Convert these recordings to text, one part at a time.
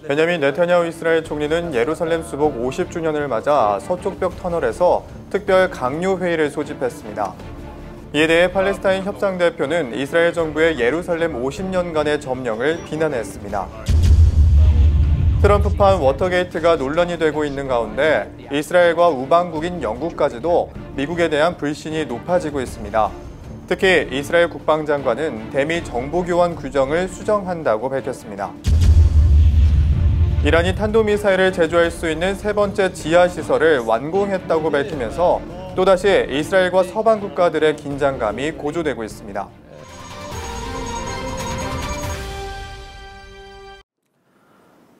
베냐민 네타냐후 이스라엘 총리는 예루살렘 수복 50주년을 맞아 서쪽벽 터널에서 특별 강요회의를 소집했습니다. 이에 대해 팔레스타인 협상대표는 이스라엘 정부의 예루살렘 50년간의 점령을 비난했습니다. 트럼프판 워터게이트가 논란이 되고 있는 가운데 이스라엘과 우방국인 영국까지도 미국에 대한 불신이 높아지고 있습니다. 특히 이스라엘 국방장관은 대미 정보교환 규정을 수정한다고 밝혔습니다. 이란이 탄도미사일을 제조할 수 있는 세 번째 지하시설을 완공했다고 밝히면서 또다시 이스라엘과 서방 국가들의 긴장감이 고조되고 있습니다.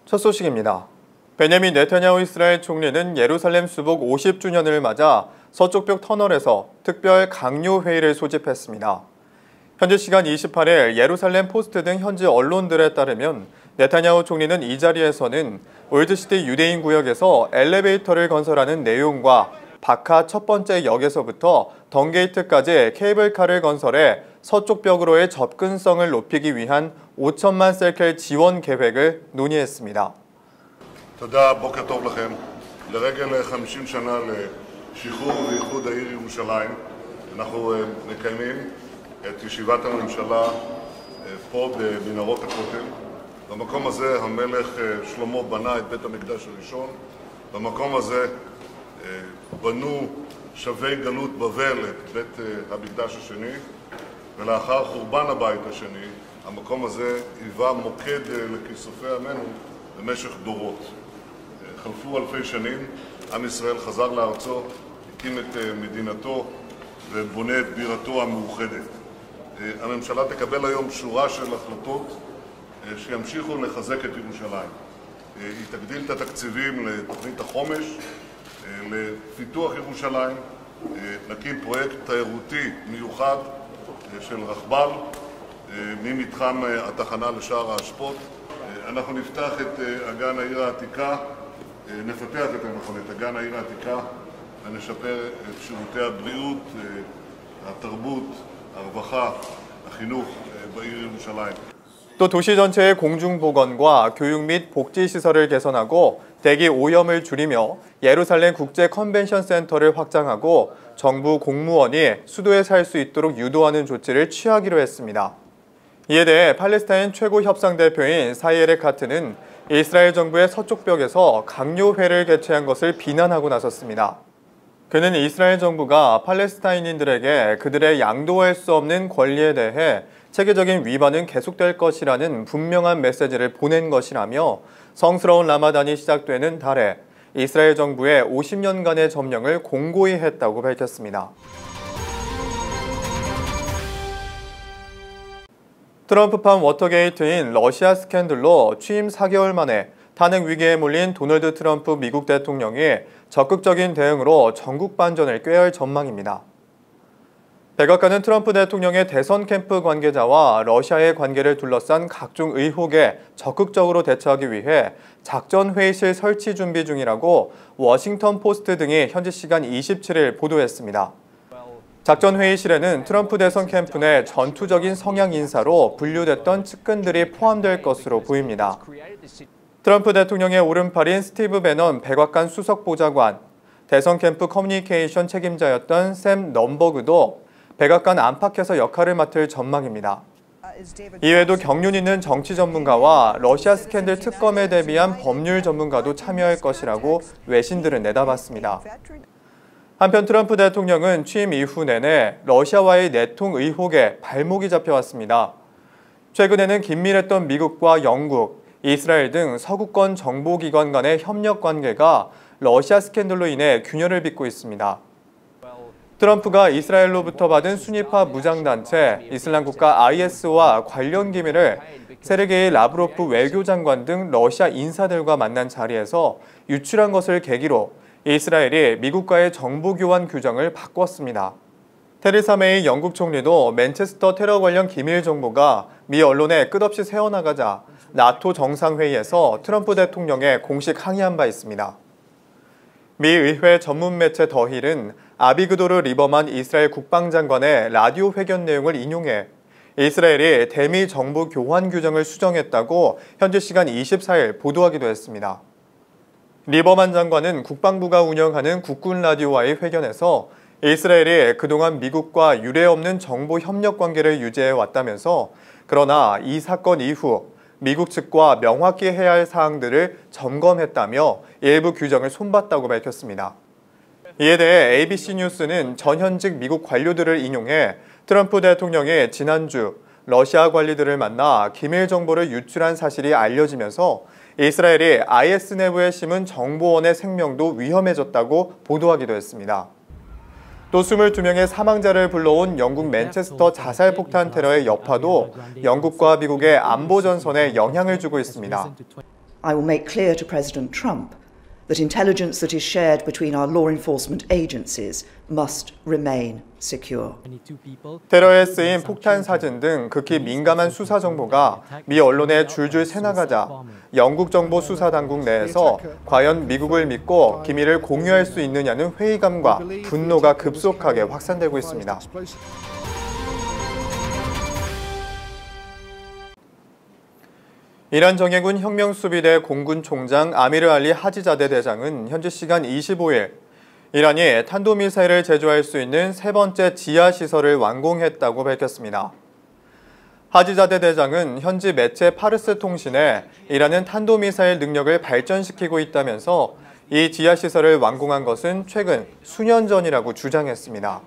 첫 소식입니다. 베냐민 네타냐후 이스라엘 총리는 예루살렘 수복 50주년을 맞아 서쪽벽 터널에서 특별 강요회의를 소집했습니다. 현지 시간 28일 예루살렘 포스트 등 현지 언론들에 따르면 네타냐후 총리는 이 자리에서는 올드시티 유대인 구역에서 엘리베이터를 건설하는 내용과 바카 첫 번째 역에서부터 덩게이트까지 케이블카를 건설해 서쪽 벽으로의 접근성을 높이기 위한 5천만 셀켈 지원 계획을 논의했습니다. תודה, בוקר טוב לכם. לרגל 50 שנה לשחרור ואיחוד העיר ירושלים, אנחנו מקיימים את ישיבת הממשלה פה במנהרות הכותל. במקום הזה המלך שלמה בנה את בית המקדש הראשון. במקום הזה בנו שבי גלות בבל את בית המקדש השני, ולאחר חורבן הבית השני, המקום הזה היווה מוקד לכיסופי עמנו במשך דורות. חלפו אלפי שנים, עם ישראל חזר לארצו, הקים את מדינתו ובונה את בירתו המאוחדת. הממשלה תקבל היום שורה של החלטות שימשיכו לחזק את ירושלים. היא תגדיל את התקציבים לתוכנית החומש, לפיתוח ירושלים, נקים פרויקט תיירותי מיוחד של רכבל ממתחם התחנה לשער האשפות. אנחנו נפתח את אגן העיר העתיקה, נפתח את אגן העיר העתיקה ונשפר את שירותי הבריאות, התרבות, הרווחה, החינוך בעיר ירושלים. 또 도시 전체의 공중보건과 교육 및 복지시설을 개선하고 대기 오염을 줄이며 예루살렘 국제 컨벤션 센터를 확장하고 정부 공무원이 수도에 살 수 있도록 유도하는 조치를 취하기로 했습니다. 이에 대해 팔레스타인 최고 협상대표인 사이 에레카트는 이스라엘 정부의 서쪽벽에서 강요회를 개최한 것을 비난하고 나섰습니다. 그는 이스라엘 정부가 팔레스타인인들에게 그들의 양도할 수 없는 권리에 대해 체계적인 위반은 계속될 것이라는 분명한 메시지를 보낸 것이라며 성스러운 라마단이 시작되는 달에 이스라엘 정부의 50년간의 점령을 공고히 했다고 밝혔습니다. 트럼프판 워터게이트인 러시아 스캔들로 취임 4개월 만에 탄핵 위기에 몰린 도널드 트럼프 미국 대통령이 적극적인 대응으로 전국 반전을 꾀할 전망입니다. 백악관은 트럼프 대통령의 대선 캠프 관계자와 러시아의 관계를 둘러싼 각종 의혹에 적극적으로 대처하기 위해 작전회의실 설치 준비 중이라고 워싱턴 포스트 등이 현지 시간 27일 보도했습니다. 작전회의실에는 트럼프 대선 캠프 내 전투적인 성향 인사로 분류됐던 측근들이 포함될 것으로 보입니다. 트럼프 대통령의 오른팔인 스티브 배넌 백악관 수석보좌관, 대선 캠프 커뮤니케이션 책임자였던 샘 넘버그도 백악관 안팎에서 역할을 맡을 전망입니다. 이외에도 경륜 있는 정치 전문가와 러시아 스캔들 특검에 대비한 법률 전문가도 참여할 것이라고 외신들은 내다봤습니다. 한편 트럼프 대통령은 취임 이후 내내 러시아와의 내통 의혹에 발목이 잡혀왔습니다. 최근에는 긴밀했던 미국과 영국, 이스라엘 등 서구권 정보기관 간의 협력 관계가 러시아 스캔들로 인해 균열을 빚고 있습니다. 트럼프가 이스라엘로부터 받은 순위파 무장단체 이슬람국가 IS와 관련 기밀을 세르게이 라브로프 외교장관 등 러시아 인사들과 만난 자리에서 유출한 것을 계기로 이스라엘이 미국과의 정보교환 규정을 바꿨습니다. 테레사 메이 영국 총리도 맨체스터 테러 관련 기밀 정보가 미 언론에 끝없이 새어나가자 나토 정상회의에서 트럼프 대통령에 공식 항의한 바 있습니다. 미 의회 전문 매체 더 힐은 아비그도르 리버만 이스라엘 국방장관의 라디오 회견 내용을 인용해 이스라엘이 대미 정보 교환 규정을 수정했다고 현지 시간 24일 보도하기도 했습니다. 리버만 장관은 국방부가 운영하는 국군 라디오와의 회견에서 이스라엘이 그동안 미국과 유례없는 정보 협력 관계를 유지해 왔다면서 그러나 이 사건 이후 미국 측과 명확히 해야 할 사항들을 점검했다며 일부 규정을 손봤다고 밝혔습니다. 이에 대해 ABC 뉴스는 전현직 미국 관료들을 인용해 트럼프 대통령이 지난주 러시아 관리들을 만나 기밀 정보를 유출한 사실이 알려지면서 이스라엘이 IS 내부에 심은 정보원의 생명도 위험해졌다고 보도하기도 했습니다. 또 22명의 사망자를 불러온 영국 맨체스터 자살 폭탄 테러의 여파도 영국과 미국의 안보 전선에 영향을 주고 있습니다. I will make clear to President Trump that intelligence that is shared between our law enforcement agencies must remain secure. 테러에 쓰인 폭탄 사진 등 극히 민감한 수사 정보가 미 언론에 줄줄 새나가자 영국 정보 수사 당국 내에서 과연 미국을 믿고 기밀을 공유할 수 있느냐는 회의감과 분노가 급속하게 확산되고 있습니다. 이란 정예군 혁명수비대 공군 총장 아미르 알리 하지자데 대장은 현지 시간 25일 이란이 탄도미사일을 제조할 수 있는 세 번째 지하시설을 완공했다고 밝혔습니다. 하지자데 대장은 현지 매체 파르스 통신에 이란은 탄도미사일 능력을 발전시키고 있다면서 이 지하시설을 완공한 것은 최근 수년 전이라고 주장했습니다.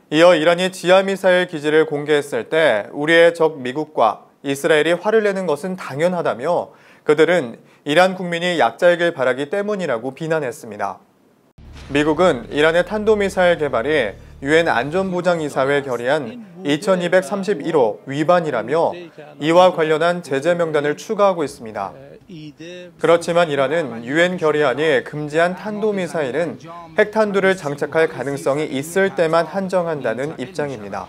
이어 이란이 지하미사일 기지를 공개했을 때 우리의 적 미국과 이스라엘이 화를 내는 것은 당연하다며 그들은 이란 국민이 약자이길 바라기 때문이라고 비난했습니다. 미국은 이란의 탄도미사일 개발이 유엔 안전보장이사회 결의안 2231호 위반이라며 이와 관련한 제재 명단을 추가하고 있습니다. 그렇지만 이란은 유엔 결의안이 금지한 탄도미사일은 핵탄두를 장착할 가능성이 있을 때만 한정한다는 입장입니다.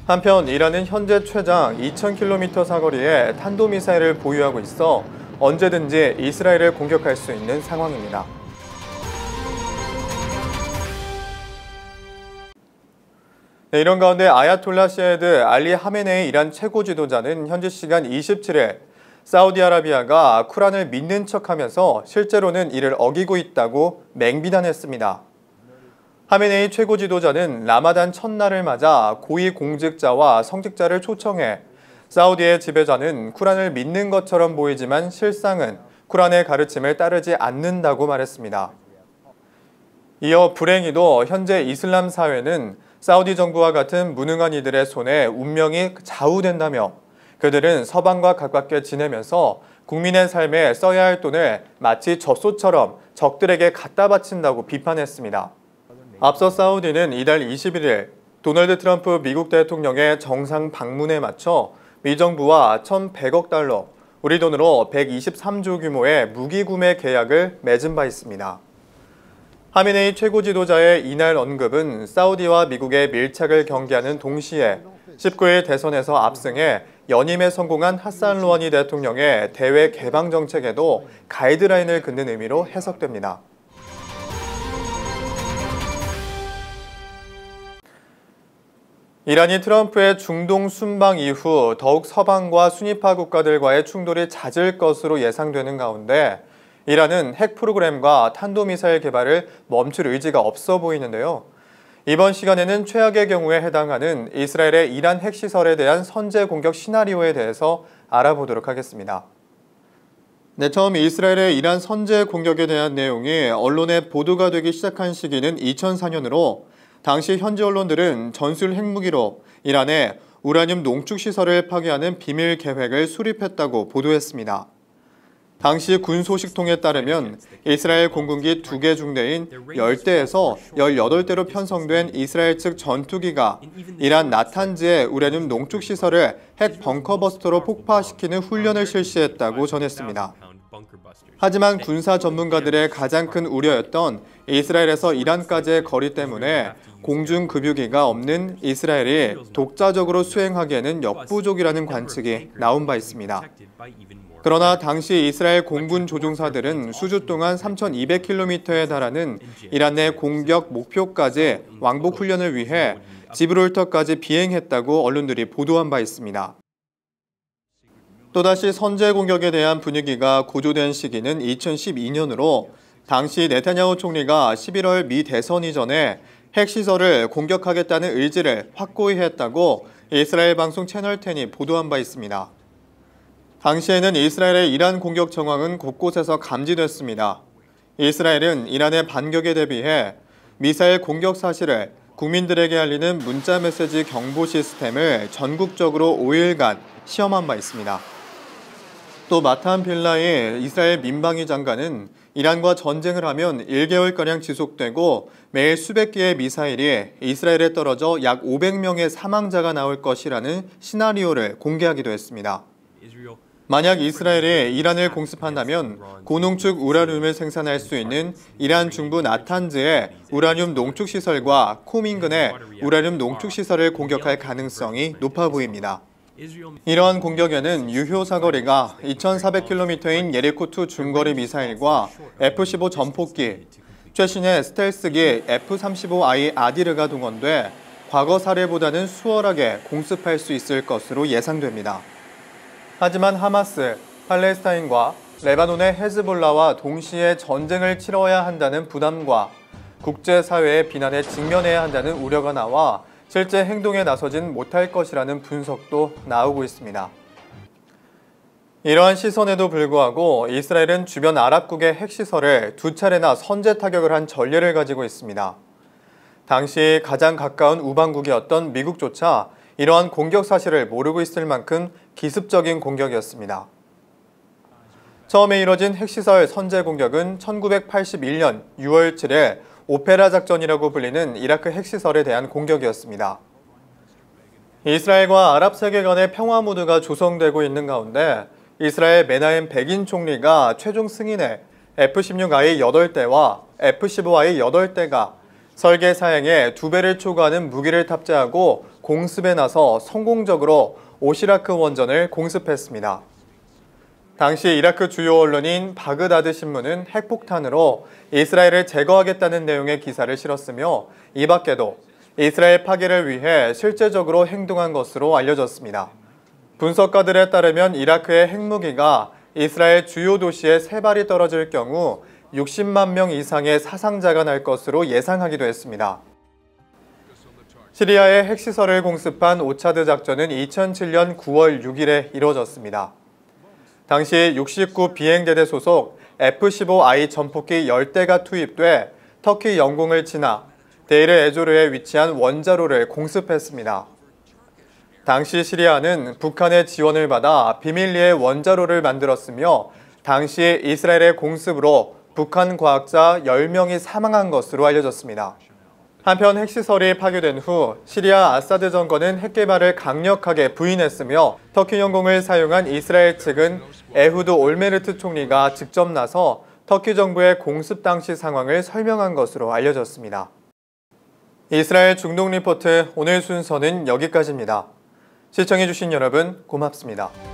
한편 이란은 현재 최장 2000km 사거리에 탄도미사일을 보유하고 있어 언제든지 이스라엘을 공격할 수 있는 상황입니다. 네, 이런 가운데 아야톨라 세이드 알리 하메네이 이란 최고 지도자는 현지 시간 27일 사우디아라비아가 쿠란을 믿는 척하면서 실제로는 이를 어기고 있다고 맹비난했습니다. 하메네이 최고 지도자는 라마단 첫날을 맞아 고위공직자와 성직자를 초청해 사우디의 지배자는 쿠란을 믿는 것처럼 보이지만 실상은 쿠란의 가르침을 따르지 않는다고 말했습니다. 이어 불행히도 현재 이슬람 사회는 사우디 정부와 같은 무능한 이들의 손에 운명이 좌우된다며 그들은 서방과 가깝게 지내면서 국민의 삶에 써야 할 돈을 마치 젖소처럼 적들에게 갖다 바친다고 비판했습니다. 앞서 사우디는 이달 21일 도널드 트럼프 미국 대통령의 정상 방문에 맞춰 미 정부와 1,100억 달러, 우리 돈으로 123조 규모의 무기 구매 계약을 맺은 바 있습니다. 하메네이 최고 지도자의 이날 언급은 사우디와 미국의 밀착을 경계하는 동시에 19일 대선에서 압승해 연임에 성공한 하산 루하니 대통령의 대외 개방 정책에도 가이드라인을 긋는 의미로 해석됩니다. 이란이 트럼프의 중동 순방 이후 더욱 서방과 순위파 국가들과의 충돌이 잦을 것으로 예상되는 가운데 이란은 핵 프로그램과 탄도미사일 개발을 멈출 의지가 없어 보이는데요. 이번 시간에는 최악의 경우에 해당하는 이스라엘의 이란 핵시설에 대한 선제 공격 시나리오에 대해서 알아보도록 하겠습니다. 네, 처음 이스라엘의 이란 선제 공격에 대한 내용이 언론에 보도가 되기 시작한 시기는 2004년으로 당시 현지 언론들은 전술 핵무기로 이란의 우라늄 농축시설을 파괴하는 비밀 계획을 수립했다고 보도했습니다. 당시 군 소식통에 따르면 이스라엘 공군기 2개 중대인 10대에서 18대로 편성된 이스라엘 측 전투기가 이란 나탄즈의 우라늄 농축시설을 핵 벙커버스터로 폭파시키는 훈련을 실시했다고 전했습니다. 하지만 군사 전문가들의 가장 큰 우려였던 이스라엘에서 이란까지의 거리 때문에 공중급유기가 없는 이스라엘이 독자적으로 수행하기에는 역부족이라는 관측이 나온 바 있습니다. 그러나 당시 이스라엘 공군 조종사들은 수주 동안 3,200km에 달하는 이란 내 공격 목표까지 왕복 훈련을 위해 지브롤터까지 비행했다고 언론들이 보도한 바 있습니다. 또다시 선제 공격에 대한 분위기가 고조된 시기는 2012년으로 당시 네타냐후 총리가 11월 미 대선 이전에 핵시설을 공격하겠다는 의지를 확고히 했다고 이스라엘 방송 채널 10이 보도한 바 있습니다. 당시에는 이스라엘의 이란 공격 정황은 곳곳에서 감지됐습니다. 이스라엘은 이란의 반격에 대비해 미사일 공격 사실을 국민들에게 알리는 문자 메시지 경보 시스템을 전국적으로 5일간 시험한 바 있습니다. 또 마탄 빌라의 이스라엘 민방위 장관은 이란과 전쟁을 하면 1개월가량 지속되고 매일 수백 개의 미사일이 이스라엘에 떨어져 약 500명의 사망자가 나올 것이라는 시나리오를 공개하기도 했습니다. 만약 이스라엘이 이란을 공습한다면 고농축 우라늄을 생산할 수 있는 이란 중부 나탄즈의 우라늄 농축시설과 쿰 인근의 우라늄 농축시설을 공격할 가능성이 높아 보입니다. 이러한 공격에는 유효 사거리가 2,400km인 예리코2 중거리 미사일과 F-15 전폭기, 최신의 스텔스기 F-35I 아디르가 동원돼 과거 사례보다는 수월하게 공습할 수 있을 것으로 예상됩니다. 하지만 하마스, 팔레스타인과 레바논의 헤즈볼라와 동시에 전쟁을 치러야 한다는 부담과 국제사회의 비난에 직면해야 한다는 우려가 나와 실제 행동에 나서진 못할 것이라는 분석도 나오고 있습니다. 이러한 시선에도 불구하고 이스라엘은 주변 아랍국의 핵시설을 2차례나 선제 타격을 한 전례를 가지고 있습니다. 당시 가장 가까운 우방국이었던 미국조차 이러한 공격 사실을 모르고 있을 만큼 기습적인 공격이었습니다. 처음에 이뤄진 핵시설 선제 공격은 1981년 6월 7일 오페라 작전이라고 불리는 이라크 핵시설에 대한 공격이었습니다. 이스라엘과 아랍 세계 간의 평화 무드가 조성되고 있는 가운데 이스라엘 메나헴 베긴 총리가 최종 승인해 F-16I 8대와 F-15I 8대가 설계 사양의 2배를 초과하는 무기를 탑재하고 공습에 나서 성공적으로 오시라크 원전을 공습했습니다. 당시 이라크 주요 언론인 바그다드 신문은 핵폭탄으로 이스라엘을 제거하겠다는 내용의 기사를 실었으며 이 밖에도 이스라엘 파괴를 위해 실제적으로 행동한 것으로 알려졌습니다. 분석가들에 따르면 이라크의 핵무기가 이스라엘 주요 도시에 3발이 떨어질 경우 60만 명 이상의 사상자가 날 것으로 예상하기도 했습니다. 시리아의 핵시설을 공습한 오차드 작전은 2007년 9월 6일에 이뤄졌습니다. 당시 69 비행대대 소속 F-15I 전폭기 10대가 투입돼 터키 영공을 지나 데이르 에조르에 위치한 원자로를 공습했습니다. 당시 시리아는 북한의 지원을 받아 비밀리에 원자로를 만들었으며 당시 이스라엘의 공습으로 북한 과학자 10명이 사망한 것으로 알려졌습니다. 한편 핵시설이 파괴된 후 시리아 아사드 정권은 핵 개발을 강력하게 부인했으며 터키 영공을 사용한 이스라엘 측은 에후드 올메르트 총리가 직접 나서 터키 정부의 공습 당시 상황을 설명한 것으로 알려졌습니다. 이스라엘 중동 리포트 오늘 순서는 여기까지입니다. 시청해주신 여러분 고맙습니다.